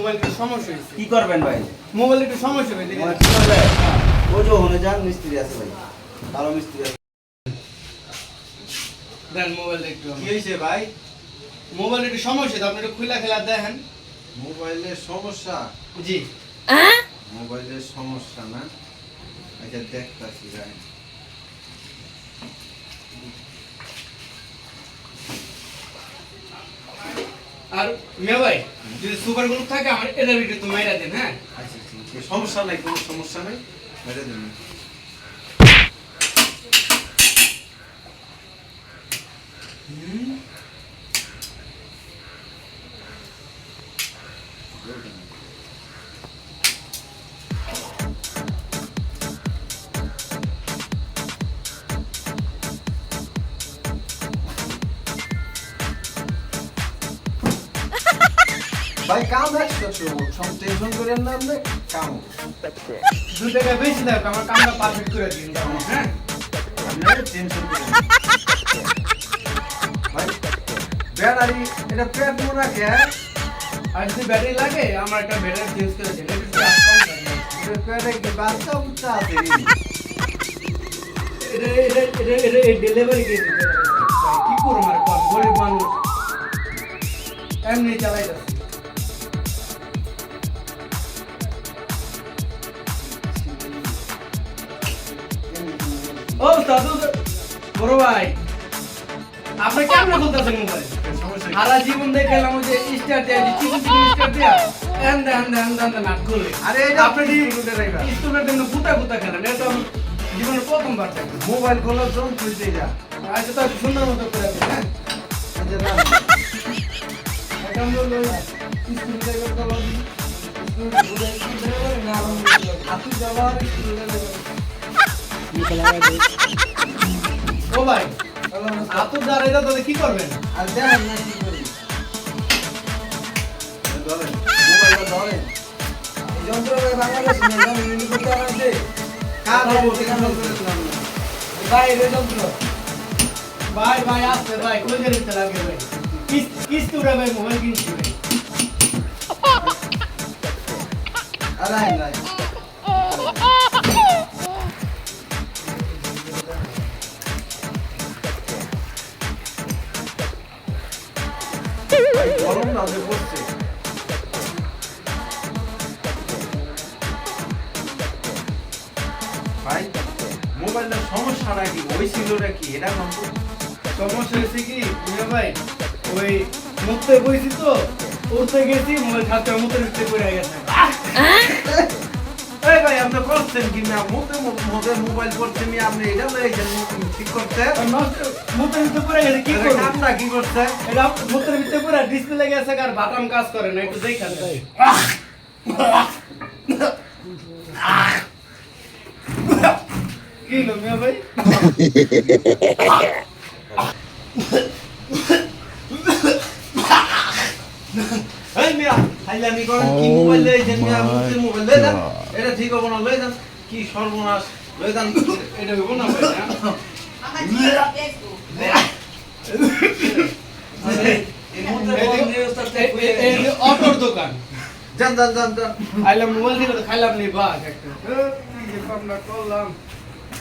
Mobile একটু সমস্যা হয়েছে। কি করবেন ভাই? মোবাইল একটু সমস্যা হয়েছে। মোবাইল কি করবে? ওই যে ওখানে যান, মিস্ত্রি আছে ভাই, ভালো মিস্ত্রি আছে। দেন মোবাইল একটু। কি হয়েছে ভাই? মোবাইল একটু সমস্যা, আপনি একটু খুলে খেলা দেখেন। মোবাইলের সমস্যা? জি। মোবাইলের সমস্যা না, আচ্ছা দেখতাছি ভাই। আর মিয়া ভাই যদি সুপার গ্রুপ থাকে আমার এটার ভিতরে তো মাইরা দেন। হ্যাঁ আচ্ছা ঠিক আছে, সমস্যা নাই, কোনো সমস্যা নাই, মেরে দিন। ভাই কাম একশো, সব টেনশন করেন না, আপনি কাম 2 টাকা বেশি দাও, আমার কামটা পারফেক্ট করে দিন। হ্যাঁ আপনি টেনশন করেন না। ভাই ব্যাটারি এটা পেট মোনা কে? আর যদি ব্যাটারি লাগে আমার একটা ব্যাটারি চেঞ্জ করে দেন। একটু চার্জ কম লাগে। এটা পেটে কি বাচ্চা বুচ্চা আছে? এটা ডেলিভারি দিয়ে দিতে হবে। কি করবো আর কম গরিব মানুষ এমনি চালাই যাচ্ছে। ও দাদু বড় ভাই, আপনি কেমন বলতেছেন মোবাইল? সারা জীবন দেখলাম ওই যে স্টার দেয়া, যে চিকন চিকন স্টার দেয়া এন্ড নাট করে। আরে এটা আপনি স্টুডেন্ট স্টুডেন্টের জন্য গুতা গুতা খেলেন। এটা তো আমি জীবনের প্রথমবার দেখলাম। মোবাইল খোলার জন্য খুঁজতে যা। আচ্ছা তো সুন্দর মতো করে দেন। হ্যাঁ আচ্ছা না, এটা আমরা স্কুল ড্রাইভার তো লাগি। স্কুল ড্রাইভার না হাতু যাওয়ার স্কুল ড্রাইভার। ও ভাই হাতু যার এটা তো কি করবেন? আর দেখেন না কি করি। ধরেন মোবাইলটা ধরেন। এই যন্ত্র ভাই বাংলাদেশ না, জানেন ইনি করতে আনছে। কাজ হবো টেনশন করেন না। ভাই এই যন্ত্র ভাই ভাই আসছে ভাই, কোন জায়গায় চলে লাগে ভাই? কিস্তুরা ভাই মোবাইল কিনছি ভাই। আর আইন নাই। ভাই গরম না যে পড়ছে। ভাই মোবাইলটার সমস্যাটা কি হয়েছিলটা কি এটা বলতো? সমস্যা হয়েছে কি মিয়া ভাই, ওই মুখতে বইছি তো উঠতে গেছি, মোবাইল হাতে মুখের ভিতরে পড়ে গেছে। এই ভাই আপনি করছেন কি না? মুখে মোবাইল করছেন আপনি, এটা লয়েছেন ঠিক করতে? মুখের ভিতরে পড়ে গেছে, কি করব? কামটা কি করছে? এটা মুখের ভিতরে পড়ে ডিসপ্লে গেছে আর বাটাম কাজ করে না, একটু দেখা যায়। কি হলো মিয়া ভাই? এই মিয়া হাইলামি করেন কি? মোবাইল লয়েছেন মিয়া, মুখের মোবাইল লয়ে যান, এটা ঠিক হবো না, লয়ে যান। কি সর্বনাশ, লয়ে যান। এটা হইব না ভাই? অটোর দোকান যান যান যান যান। আইলাম মোবাইল থেকে তো খাইলাম নি বাঘ একটা। কি যে কামনা করলাম।